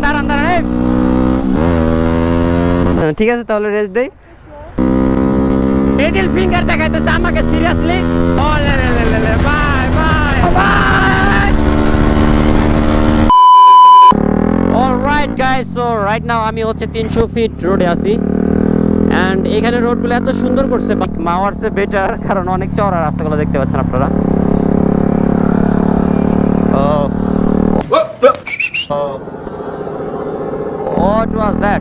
দাঁড়ান দাঁড়ান দাঁড়ান ঠিক আছে তাহলে রেস্ট দেই মিডল ফিঙ্গার দেখাইতেছে আমাকে seriously bye bye bye alright guys so right now আমি হচ্ছে 300 ফিট রোডে আছি এন্ড এখানে রোডগুলো এত সুন্দর করছে মাওয়ারসে বেটার কারণ অনেক চওড়া রাস্তাগুলো দেখতে পাচ্ছেন আপনারা What was that?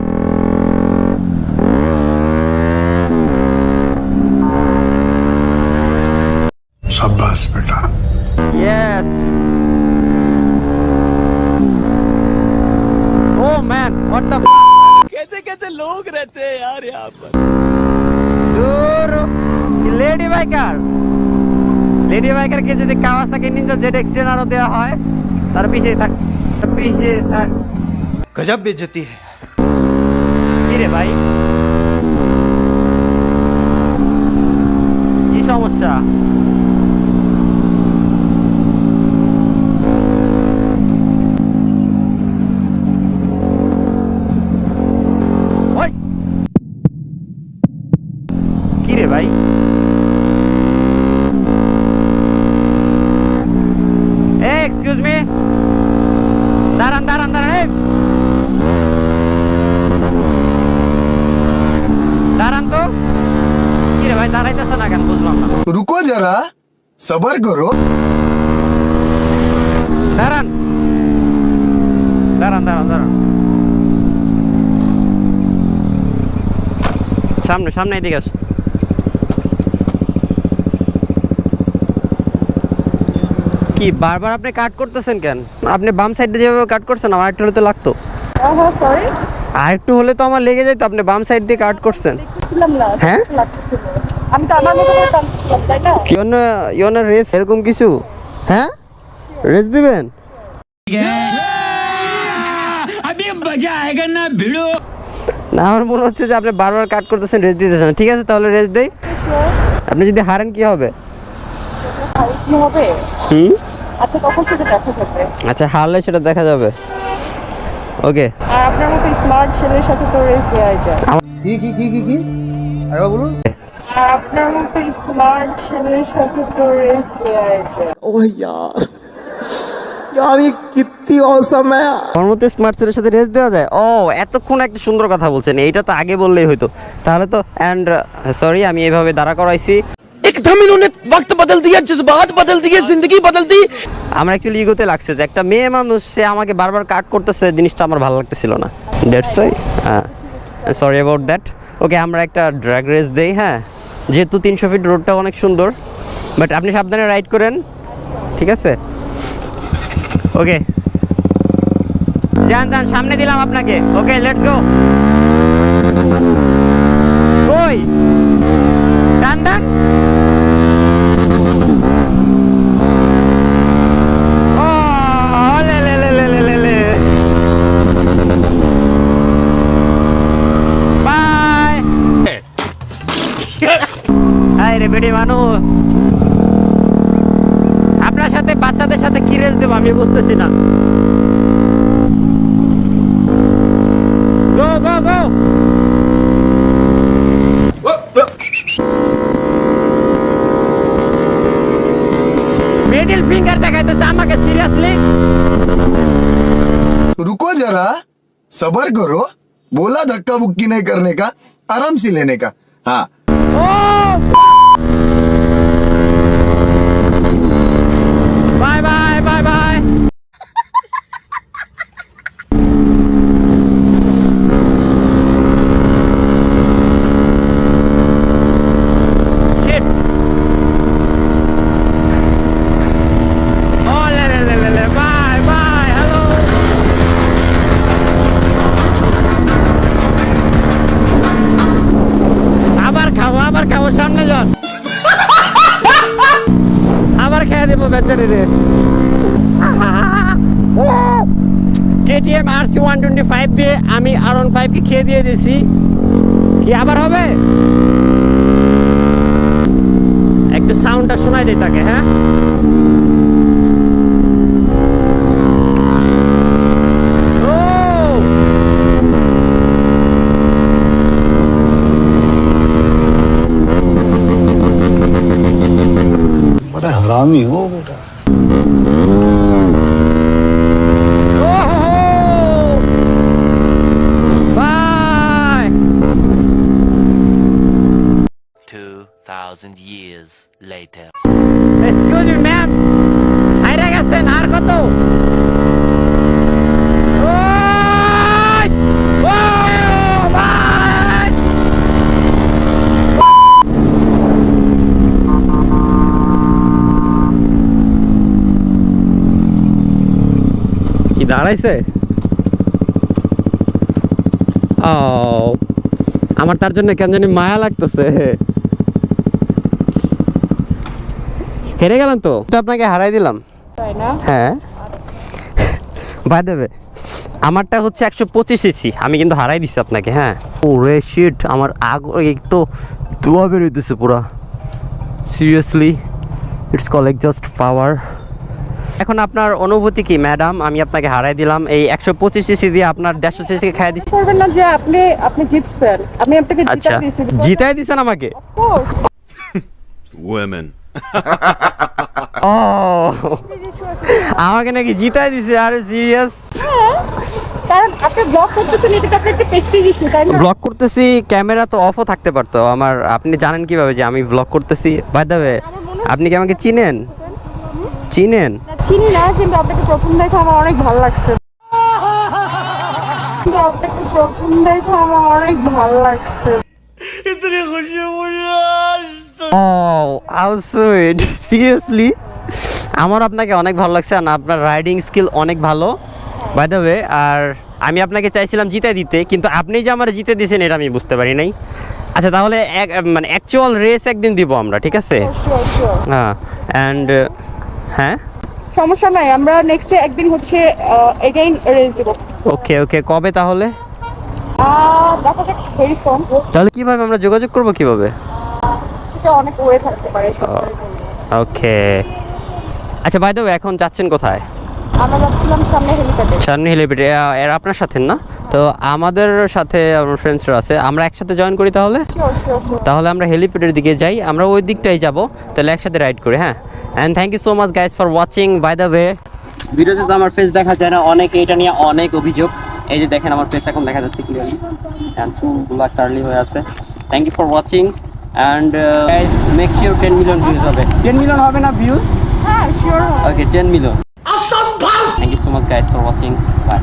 शाबाश बेटा Yes. Oh man, what the कैसे लोग रहते हैं यार यहाँ पर লেডি বাইকার কে যদি কাওয়াসাকি নিনজা জেড এক্সটেন আরো দেওয়া হয় তার পিছিয়ে থাক गजब बेइज्जती है কি রে ভাই কি সমস্যা ওই কি রে ভাই এক্সকিউজ মি দাঁড়ান দাঁড়ান দাঁড়ান দাঁড়ান তো কি রে ভাই দাঁড়াইতেছে না কেন বুঝলাম না रुको जरा सबर करो দাঁড়ান দাঁড়ান দাঁড়ান দাঁড়ান সামনে সামনে এদিকে আস কি বারবার আপনি কাট করতেছেন কেন আপনি বাম সাইডে যেভাবে কাট করছেন আমার একটু হলে তো লাগতো সরি আর একটু হলে তো আমার লেগে যেত আপনি বাম সাইড দিয়ে কাট করছেন দেখছিলাম না হ্যাঁ? লাগতেছিল আমি তো আমার মতো করে টানছিলাম তাই না ইয়না রেস এরকম কিছু হ্যাঁ রেস দিবেন अभी मजा आएगा ना भिड़ो না আমার মনে হচ্ছে যে আপনি বারবার কাট করতেছেন রেস দিতেছেন ঠিক আছে তাহলে রেস দেই আপনি যদি হারেন কি হবে কি হবে হুম আচ্ছা কখন থেকে দেখা যাবে? আচ্ছা হারলে সেটা দেখা যাবে ওকে আর আপনার মতো স্মার্ট ছেলের সাথে তো রেস দেওয়া যায়। কি আরে বলুন আর আপনার মতো স্মার্ট ছেলের সাথে তো রেস দেওয়া যায়। ओह यार यार ये कितनी औसम है আমার মতো স্মার্ট ছেলের সাথে রেস দেওয়া যায় ও এতক্ষণ একটা সুন্দর কথা বলছেন এইটা তো আগে বললেই হতো তাহলে তো এন্ড সরি আমি এইভাবে দাঁড়া করাইছি एकदम इन्होंने वक्त बदल दिया जज्बात बदल दिए जिंदगी बदल दी আমার অ্যাকচুয়ালি ইগোতে লাগছে যে একটা মেয়ে মানুষ সে আমাকে বারবার কাট করতেছে জিনিসটা আমার ভালো লাগতেছিল না that's why sorry about that okay আমরা একটা ড্র্যাগ রেস দেই হ্যাঁ যেহেতু 300 ফিট রোডটা অনেক সুন্দর বাট আপনি সাবধানে রাইড করেন ঠিক আছে ওকে যান যান সামনে দিলাম আপনাকে ওকে লেটস গো কই ডান ডান রে বেডি মানুষ আপনার সাথে বাচ্চাদের সাথে কি রেস দেবো আমি বুঝতেছি না গো গো গো মিডল ফিঙ্গার দেখাইতেছে আমাকে সিরিয়াসলি रुको जरा सबर करो बोला धक्का बुक्की नहीं करने का आराम से लेने का हाँ bye bye bye bye shit oh le bye bye hello আবার খাবো সামনে যান আবার খেয়ে দেবো বেচারি রে KTM RC 125 দিয়ে আমি R15 কে খেয়ে দিয়ে দিছি কি আবার হবে একটু সাউন্ডটা শোনাই দেই তাকে হ্যাঁ ও দাঁড়াইছে? ও, আমার তার জন্য কেন জানি মায়া লাগতেছে। হেরে গেলাম তো আপনাকে হারাই দিলাম। তাই না? হ্যাঁ ভাই দেবে, আমারটা হচ্ছে 125 সিসি, আমি কিন্তু হারাই দিচ্ছি আপনাকে। হ্যাঁ ও রে শিট, আমার তো ধোঁয়া বেরোইতেছে পুরা। সিরিয়াসলি, ইটস কলেজ জাস্ট পাওয়ার। এখন আপনার অনুভূতি কি ম্যাডাম? আমি আপনাকে হারাই দিলাম, এই 125 সিসি দিয়ে আপনার 150 সিসি খাইয়ে দিচ্ছি। করবেন না যে আপনি জিতছেন, আমি আপনাকে আচ্ছা, জিতাই দিয়েছি। জিতাই দিছেন আমাকে? Course. Women. ও, আমাকে নাকি জিতাই দিছে? আরে সিরিয়াস? কারণ আপনি ব্লগ করতেছেন, এটা তো আপনার একটা প্রেস্টিজ ইস্যু, তাই না? ব্লগ করতেছি, ক্যামেরা তো অফও থাকতে পারতো আমার। আপনি জানেন কিভাবে যে আমি ব্লগ করতেছি? বাই দ্য ওয়ে, আপনি কি আমাকে চিনেন? চিনেন? চিনি না, কিন্তু আপনাকে প্রথম দেখে আমার অনেক ভালো লাগছে। কিন্তু আপনাকে প্রথম দেখে আমার অনেক ভালো লাগছে। ও হাউ সুইট, সিরিয়াসলি আমার আপনাকে অনেক ভালো লাগছে। আর আপনার রাইডিং স্কিল অনেক ভালো বাই দ্য ওয়ে। আর আমি আপনাকে চাইছিলাম জিতে দিতে, কিন্তু আপনি যে আমার জিতে দিয়েছেন এটা আমি বুঝতে পারি নাই। আচ্ছা তাহলে মানে অ্যাকচুয়াল রেস একদিন দিব আমরা, ঠিক আছে? Sure, sure. হ্যাঁ অ্যান্ড হ্যাঁ সমস্যা নাই, আমরা নেক্সট একদিন হচ্ছে এগেইন রেস দেব। ওকে ওকে, কবে তাহলে? দেখা যাক, ভেরি ফোন তাহলে কিভাবে আমরা যোগাযোগ করব কিভাবে? সেটা অনেক ওয়ে থাকতে পারে। ওকে আচ্ছা, বাই দ্য ওয়ে এখন যাচ্ছেন কোথায়? আমরা যাচ্ছিলাম সামনে হেলিপ্যাডে। সামনে হেলিপ্যাড, এর আপনার সাথে না তো? আমাদের সাথে আমার ফ্রেন্ডসরা আছে, আমরা একসাথে জয়েন করি তাহলে। Sure sure sure. তাহলে আমরা হেলিপ্যাডের দিকে যাই, আমরা ওই দিকটাই যাব, তাহলে একসাথে রাইড করি। হ্যাঁ, and thank you so much guys for watching. By the way, ভিডিওতে তো আমার ফেস দেখা যায় না, অনেকে এটা নিয়ে অনেক অভিযোগ। এই যে দেখেন আমার ফেস এখন দেখা যাচ্ছে ক্লিয়ারলি, অ্যান্ড চুলগুলো কার্লি হয়ে আছে। Thank you for watching and guys make sure 10 million views হবে। 10 মিলিয়ন হবে না ভিউজ? হ্যাঁ sure. Okay 10 million. Thank you so much guys for watching. Bye.